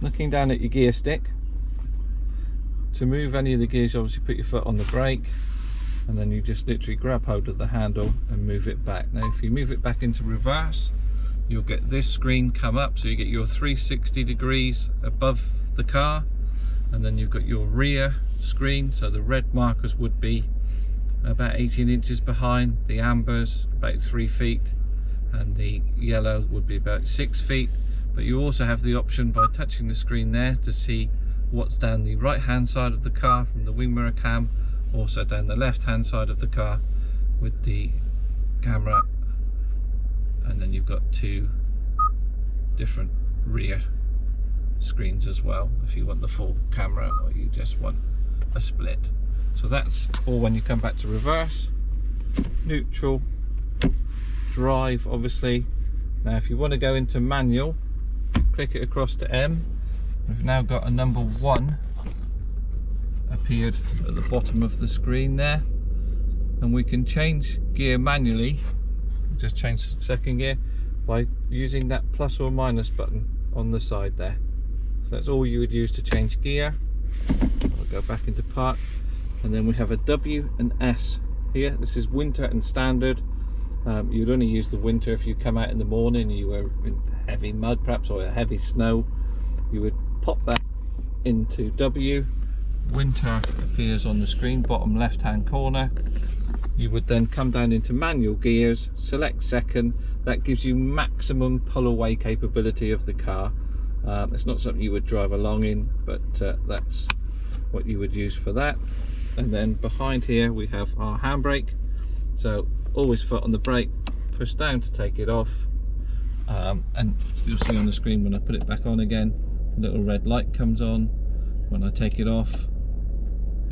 looking down at your gear stick. To move any of the gears, you obviously put your foot on the brake, and then you just literally grab hold of the handle and move it back. Now if you move it back into reverse, you'll get this screen come up, so you get your 360 degrees above the car, and then you've got your rear screen, so the red markers would be about 18 inches behind, the ambers about 3 feet, and the yellow would be about 6 feet. But you also have the option by touching the screen there to see what's down the right hand side of the car from the wing mirror cam, also down the left hand side of the car with the camera, and then you've got 2 different rear screens as well if you want the full camera or you just want a split. So that's all when you come back to reverse, neutral, drive obviously. Now if you want to go into manual, click it across to M. We've now got a number 1 appeared at the bottom of the screen there, and we can change gear manually. Just change the second gear by using that plus or minus button on the side there. So that's all you would use to change gear. I'll go back into park, and then we have a W and S here. This is winter and standard. You'd only use the winter if you come out in the morning, you were in heavy mud perhaps or heavy snow. You would pop that into W. Winter appears on the screen, bottom left hand corner. You would then come down into manual gears, select second. That gives you maximum pull away capability of the car. It's not something you would drive along in, but that's what you would use for that. And then behind here we have our handbrake, so always foot on the brake, push down to take it off, and you'll see on the screen when I put it back on again, a little red light comes on. When I take it off,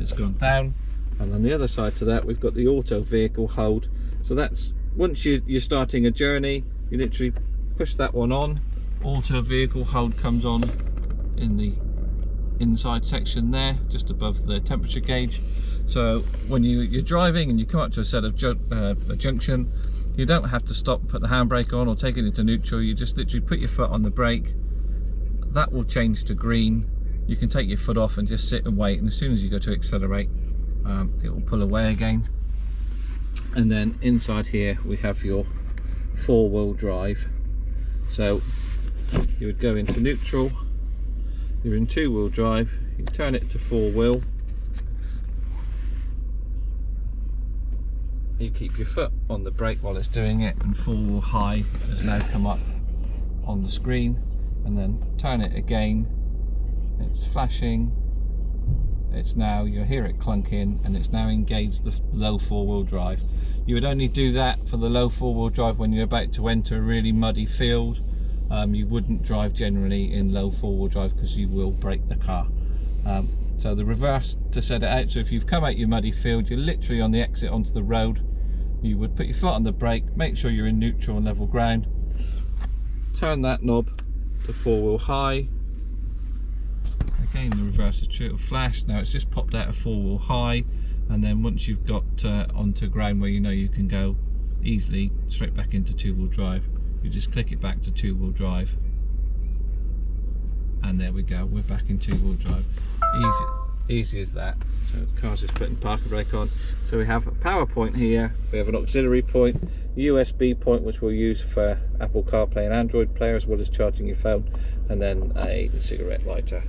it's gone down. And on the other side to that, we've got the auto vehicle hold. So that's once you're starting a journey, you literally push that one on, auto vehicle hold comes on in the inside section there, just above the temperature gauge. So when you're driving and you come up to a set of a junction, you don't have to stop, put the handbrake on or take it into neutral. You just literally put your foot on the brake. That will change to green. You can take your foot off and just sit and wait, and as soon as you go to accelerate, it will pull away again. And then inside here we have your 4-wheel drive. So you would go into neutral, you're in 2-wheel drive, you turn it to 4-wheel, you keep your foot on the brake while it's doing it, and 4-wheel high has now come up on the screen, and then turn it again, it's flashing, it's now, you'll hear it clunk in, and it's now engaged the low 4-wheel drive. You would only do that for the low 4-wheel drive when you're about to enter a really muddy field. You wouldn't drive generally in low 4-wheel drive because you will break the car. So the reverse to set it out, so if you've come out your muddy field, you're literally on the exit onto the road, you would put your foot on the brake, make sure you're in neutral and level ground, turn that knob to 4-wheel high. Again, the reverse is true, it'll flash. Now it's just popped out of 4-wheel high, and then once you've got onto ground where you know you can go easily straight back into 2-wheel drive, you just click it back to 2-wheel drive, and there we go, we're back in 2-wheel drive. Easy as that. So the car's just putting parking brake on. So we have a power point here, we have an auxiliary point, USB point which we'll use for Apple CarPlay and Android Play, as well as charging your phone, and then a cigarette lighter.